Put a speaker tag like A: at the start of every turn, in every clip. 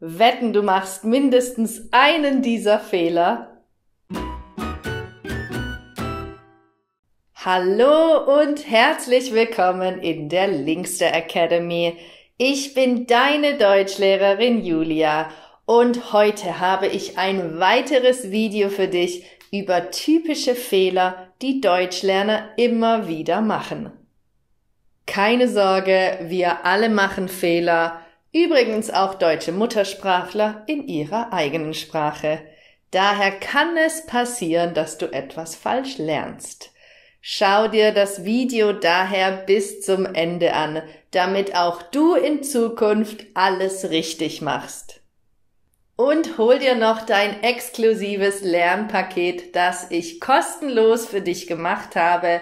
A: Wetten, du machst mindestens einen dieser Fehler. Hallo und herzlich willkommen in der Linkster Academy. Ich bin deine Deutschlehrerin Julia und heute habe ich ein weiteres Video für dich über typische Fehler, die Deutschlerner immer wieder machen. Keine Sorge, wir alle machen Fehler, übrigens auch deutsche Muttersprachler in ihrer eigenen Sprache. Daher kann es passieren, dass du etwas falsch lernst. Schau dir das Video daher bis zum Ende an, damit auch du in Zukunft alles richtig machst. Und hol dir noch dein exklusives Lernpaket, das ich kostenlos für dich gemacht habe.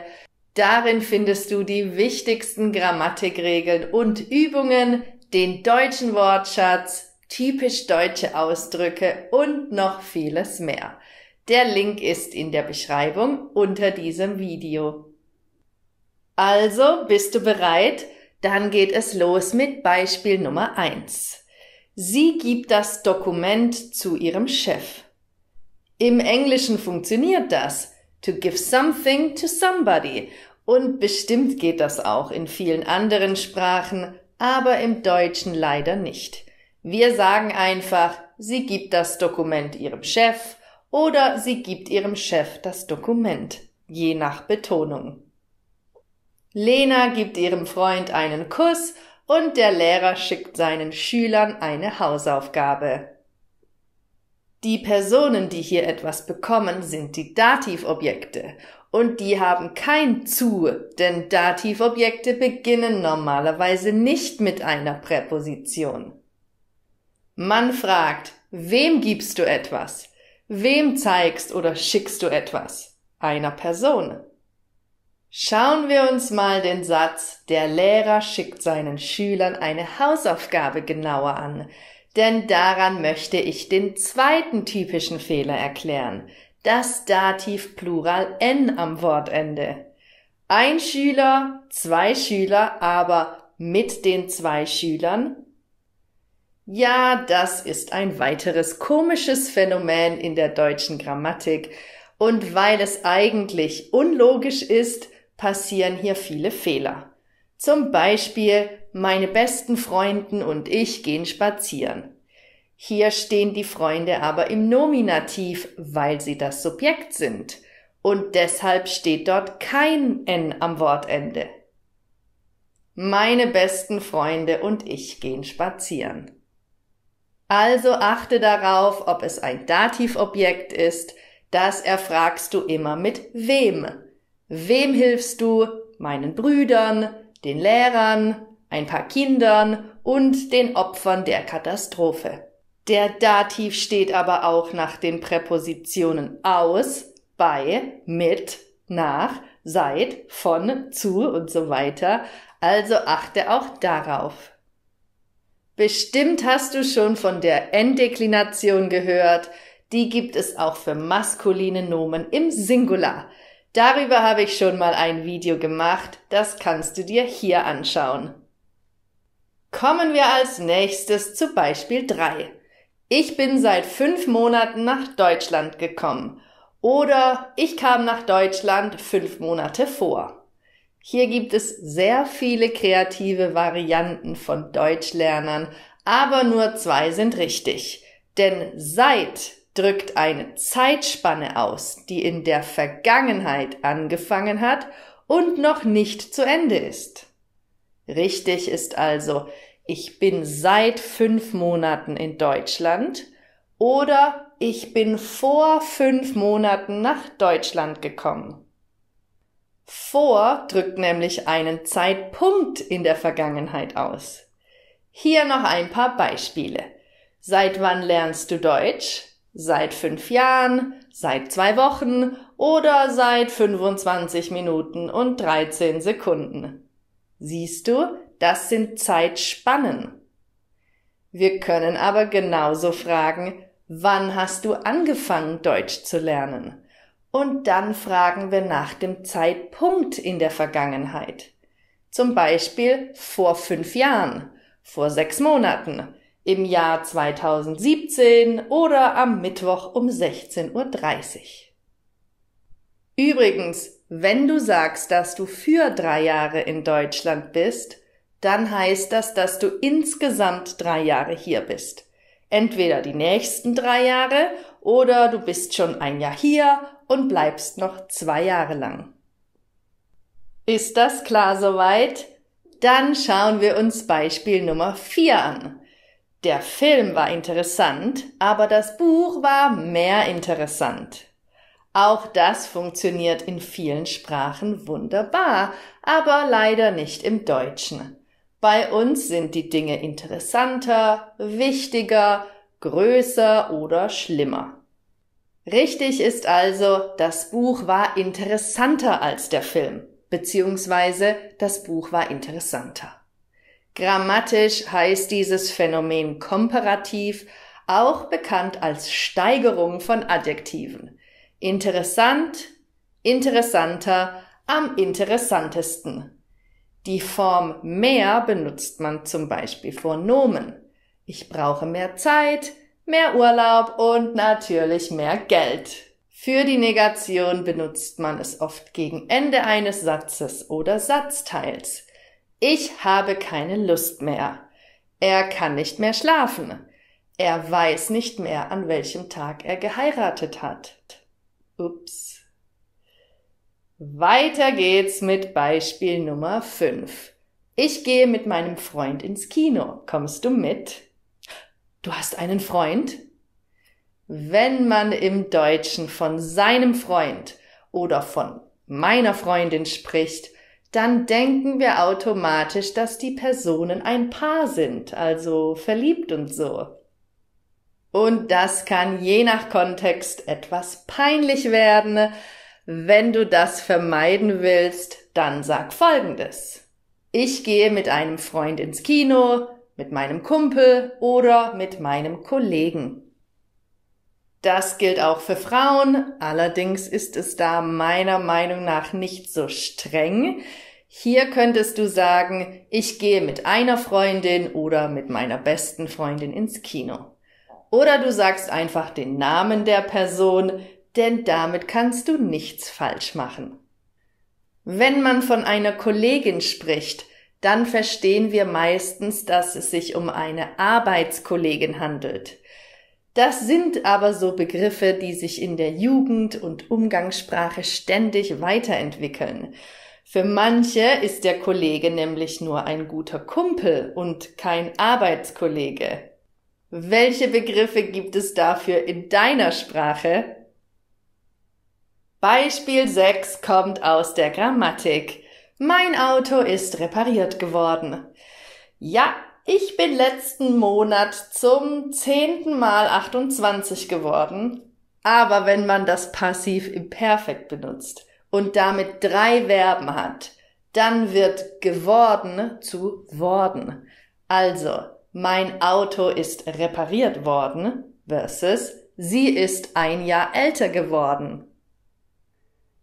A: Darin findest du die wichtigsten Grammatikregeln und Übungen, den deutschen Wortschatz, typisch deutsche Ausdrücke und noch vieles mehr. Der Link ist in der Beschreibung unter diesem Video. Also, bist du bereit? Dann geht es los mit Beispiel Nummer 1. Sie gibt das Dokument zu ihrem Chef. Im Englischen funktioniert das. To give something to somebody. Und bestimmt geht das auch in vielen anderen Sprachen, aber im Deutschen leider nicht. Wir sagen einfach, sie gibt das Dokument ihrem Chef oder sie gibt ihrem Chef das Dokument, je nach Betonung. Lena gibt ihrem Freund einen Kuss und der Lehrer schickt seinen Schülern eine Hausaufgabe. Die Personen, die hier etwas bekommen, sind die Dativobjekte und die haben kein zu, denn Dativobjekte beginnen normalerweise nicht mit einer Präposition. Man fragt, wem gibst du etwas? Wem zeigst oder schickst du etwas? Einer Person. Schauen wir uns mal den Satz, der Lehrer schickt seinen Schülern eine Hausaufgabe genauer an. Denn daran möchte ich den zweiten typischen Fehler erklären, das Dativ Plural N am Wortende. Ein Schüler, zwei Schüler, aber mit den zwei Schülern? Ja, das ist ein weiteres komisches Phänomen in der deutschen Grammatik und weil es eigentlich unlogisch ist, passieren hier viele Fehler. Zum Beispiel, meine besten Freunden und ich gehen spazieren. Hier stehen die Freunde aber im Nominativ, weil sie das Subjekt sind. Und deshalb steht dort kein N am Wortende. Meine besten Freunde und ich gehen spazieren. Also achte darauf, ob es ein Dativobjekt ist. Das erfragst du immer mit wem. Wem hilfst du? Meinen Brüdern, den Lehrern, ein paar Kindern und den Opfern der Katastrophe. Der Dativ steht aber auch nach den Präpositionen aus, bei, mit, nach, seit, von, zu und so weiter, also achte auch darauf. Bestimmt hast du schon von der N-Deklination gehört, die gibt es auch für maskuline Nomen im Singular. Darüber habe ich schon mal ein Video gemacht, das kannst du dir hier anschauen. Kommen wir als nächstes zu Beispiel 3. Ich bin seit 5 Monaten nach Deutschland gekommen oder ich kam nach Deutschland 5 Monate vor. Hier gibt es sehr viele kreative Varianten von Deutschlernern, aber nur 2 sind richtig, denn seit drückt eine Zeitspanne aus, die in der Vergangenheit angefangen hat und noch nicht zu Ende ist. Richtig ist also, ich bin seit 5 Monaten in Deutschland oder ich bin vor 5 Monaten nach Deutschland gekommen. Vor drückt nämlich einen Zeitpunkt in der Vergangenheit aus. Hier noch ein paar Beispiele. Seit wann lernst du Deutsch? Seit 5 Jahren, seit 2 Wochen oder seit 25 Minuten und 13 Sekunden. Siehst du, das sind Zeitspannen. Wir können aber genauso fragen, wann hast du angefangen, Deutsch zu lernen? Und dann fragen wir nach dem Zeitpunkt in der Vergangenheit. Zum Beispiel vor 5 Jahren, vor 6 Monaten, im Jahr 2017 oder am Mittwoch um 16:30 Uhr. Übrigens, wenn du sagst, dass du für 3 Jahre in Deutschland bist, dann heißt das, dass du insgesamt 3 Jahre hier bist. Entweder die nächsten 3 Jahre oder du bist schon 1 Jahr hier und bleibst noch 2 Jahre lang. Ist das klar soweit? Dann schauen wir uns Beispiel Nummer 4 an. Der Film war interessant, aber das Buch war mehr interessant. Auch das funktioniert in vielen Sprachen wunderbar, aber leider nicht im Deutschen. Bei uns sind die Dinge interessanter, wichtiger, größer oder schlimmer. Richtig ist also, das Buch war interessanter als der Film, beziehungsweise das Buch war interessanter. Grammatisch heißt dieses Phänomen komparativ, auch bekannt als Steigerung von Adjektiven. Interessant, interessanter, am interessantesten. Die Form mehr benutzt man zum Beispiel vor Nomen. Ich brauche mehr Zeit, mehr Urlaub und natürlich mehr Geld. Für die Negation benutzt man es oft gegen Ende eines Satzes oder Satzteils. Ich habe keine Lust mehr. Er kann nicht mehr schlafen. Er weiß nicht mehr, an welchem Tag er geheiratet hat. Ups. Weiter geht's mit Beispiel Nummer 5. Ich gehe mit meinem Freund ins Kino. Kommst du mit? Du hast einen Freund? Wenn man im Deutschen von seinem Freund oder von meiner Freundin spricht, dann denken wir automatisch, dass die Personen ein Paar sind, also verliebt und so. Und das kann je nach Kontext etwas peinlich werden. Wenn du das vermeiden willst, dann sag Folgendes. Ich gehe mit einem Freund ins Kino, mit meinem Kumpel oder mit meinem Kollegen. Das gilt auch für Frauen, allerdings ist es da meiner Meinung nach nicht so streng. Hier könntest du sagen, ich gehe mit einer Freundin oder mit meiner besten Freundin ins Kino. Oder du sagst einfach den Namen der Person, denn damit kannst du nichts falsch machen. Wenn man von einer Kollegin spricht, dann verstehen wir meistens, dass es sich um eine Arbeitskollegin handelt. Das sind aber so Begriffe, die sich in der Jugend- und Umgangssprache ständig weiterentwickeln. Für manche ist der Kollege nämlich nur ein guter Kumpel und kein Arbeitskollege. Welche Begriffe gibt es dafür in deiner Sprache? Beispiel 6 kommt aus der Grammatik. Mein Auto ist repariert geworden. Ja, ich bin letzten Monat zum 10. Mal 28 geworden. Aber wenn man das Passiv im Perfekt benutzt und damit 3 Verben hat, dann wird geworden zu worden. Also, mein Auto ist repariert worden versus sie ist 1 Jahr älter geworden.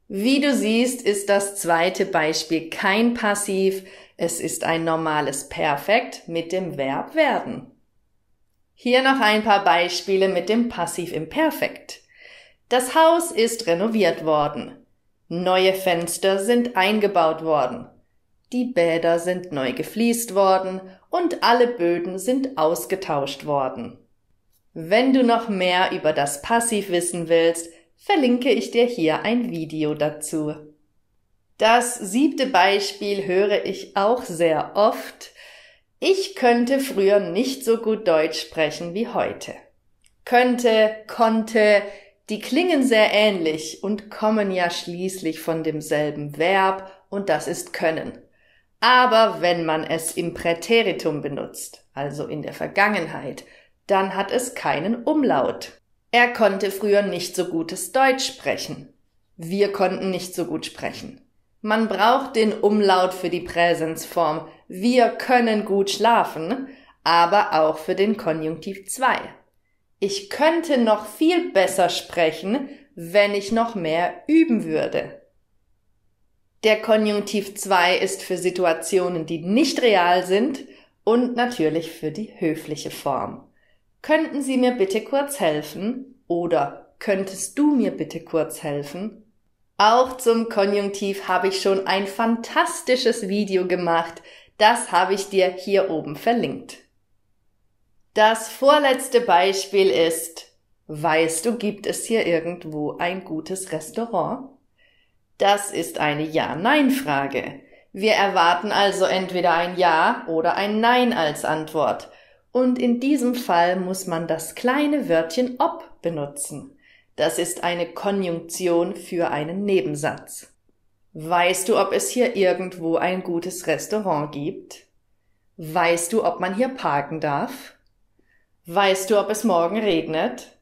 A: Wie du siehst, ist das zweite Beispiel kein Passiv, es ist ein normales Perfekt mit dem Verb werden. Hier noch ein paar Beispiele mit dem Passiv im Perfekt. Das Haus ist renoviert worden. Neue Fenster sind eingebaut worden. Die Bäder sind neu gefliest worden und alle Böden sind ausgetauscht worden. Wenn du noch mehr über das Passiv wissen willst, verlinke ich dir hier ein Video dazu. Das 7. Beispiel höre ich auch sehr oft. Ich könnte früher nicht so gut Deutsch sprechen wie heute. Könnte, konnte, die klingen sehr ähnlich und kommen ja schließlich von demselben Verb und das ist können. Aber wenn man es im Präteritum benutzt, also in der Vergangenheit, dann hat es keinen Umlaut. Er konnte früher nicht so gutes Deutsch sprechen. Wir konnten nicht so gut sprechen. Man braucht den Umlaut für die Präsensform wir können gut schlafen, aber auch für den Konjunktiv 2. Ich könnte noch viel besser sprechen, wenn ich noch mehr üben würde. Der Konjunktiv 2 ist für Situationen, die nicht real sind, und natürlich für die höfliche Form. Könnten Sie mir bitte kurz helfen? Oder könntest du mir bitte kurz helfen? Auch zum Konjunktiv habe ich schon ein fantastisches Video gemacht. Das habe ich dir hier oben verlinkt. Das vorletzte Beispiel ist: Weißt du, gibt es hier irgendwo ein gutes Restaurant? Das ist eine Ja-Nein-Frage. Wir erwarten also entweder ein Ja oder ein Nein als Antwort. Und in diesem Fall muss man das kleine Wörtchen ob benutzen. Das ist eine Konjunktion für einen Nebensatz. Weißt du, ob es hier irgendwo ein gutes Restaurant gibt? Weißt du, ob man hier parken darf? Weißt du, ob es morgen regnet?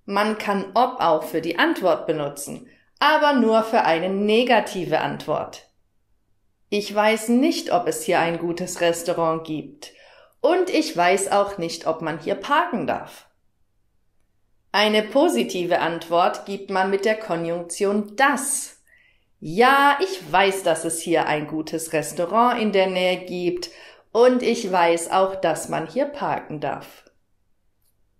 A: Man kann ob auch für die Antwort benutzen, aber nur für eine negative Antwort. Ich weiß nicht, ob es hier ein gutes Restaurant gibt. Und ich weiß auch nicht, ob man hier parken darf. Eine positive Antwort gibt man mit der Konjunktion das. Ja, ich weiß, dass es hier ein gutes Restaurant in der Nähe gibt und ich weiß auch, dass man hier parken darf.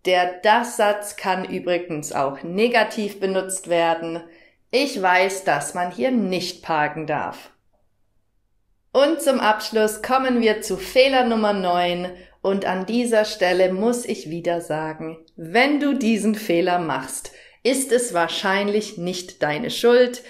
A: Der Das-Satz kann übrigens auch negativ benutzt werden. Ich weiß, dass man hier nicht parken darf. Und zum Abschluss kommen wir zu Fehler Nummer 9 und an dieser Stelle muss ich wieder sagen, wenn du diesen Fehler machst, ist es wahrscheinlich nicht deine Schuld.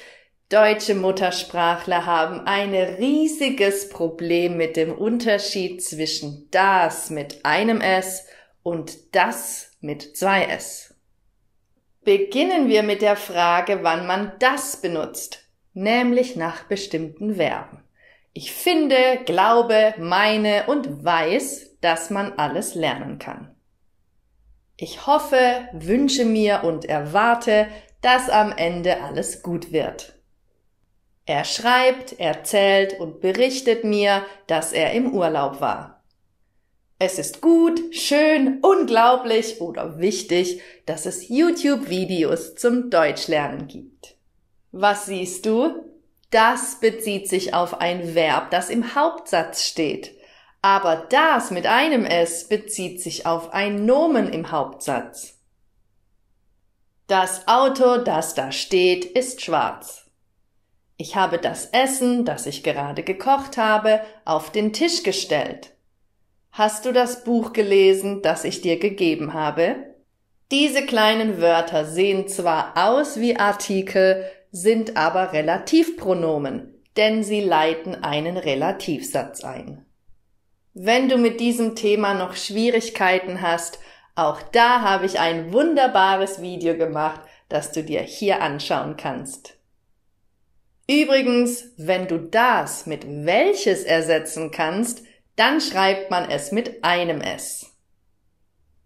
A: Deutsche Muttersprachler haben ein riesiges Problem mit dem Unterschied zwischen das mit einem S und das mit 2 S. Beginnen wir mit der Frage, wann man das benutzt, nämlich nach bestimmten Verben. Ich finde, glaube, meine und weiß, dass man alles lernen kann. Ich hoffe, wünsche mir und erwarte, dass am Ende alles gut wird. Er schreibt, erzählt und berichtet mir, dass er im Urlaub war. Es ist gut, schön, unglaublich oder wichtig, dass es YouTube-Videos zum Deutschlernen gibt. Was siehst du? Das bezieht sich auf ein Verb, das im Hauptsatz steht. Aber das mit einem S bezieht sich auf ein Nomen im Hauptsatz. Das Auto, das da steht, ist schwarz. Ich habe das Essen, das ich gerade gekocht habe, auf den Tisch gestellt. Hast du das Buch gelesen, das ich dir gegeben habe? Diese kleinen Wörter sehen zwar aus wie Artikel, sind aber Relativpronomen, denn sie leiten einen Relativsatz ein. Wenn du mit diesem Thema noch Schwierigkeiten hast, auch da habe ich ein wunderbares Video gemacht, das du dir hier anschauen kannst. Übrigens, wenn du das mit welches ersetzen kannst, dann schreibt man es mit einem S.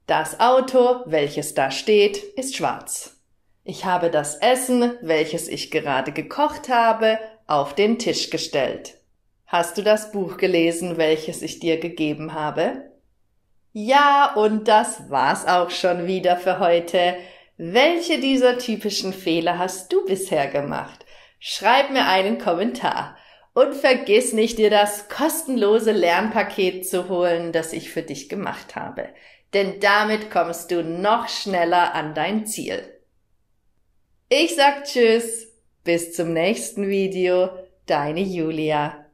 A: Das Auto, welches da steht, ist schwarz. Ich habe das Essen, welches ich gerade gekocht habe, auf den Tisch gestellt. Hast du das Buch gelesen, welches ich dir gegeben habe? Ja, und das war's auch schon wieder für heute. Welche dieser typischen Fehler hast du bisher gemacht? Schreib mir einen Kommentar. Und vergiss nicht, dir das kostenlose Lernpaket zu holen, das ich für dich gemacht habe. Denn damit kommst du noch schneller an dein Ziel. Ich sag Tschüss, bis zum nächsten Video, deine Julia.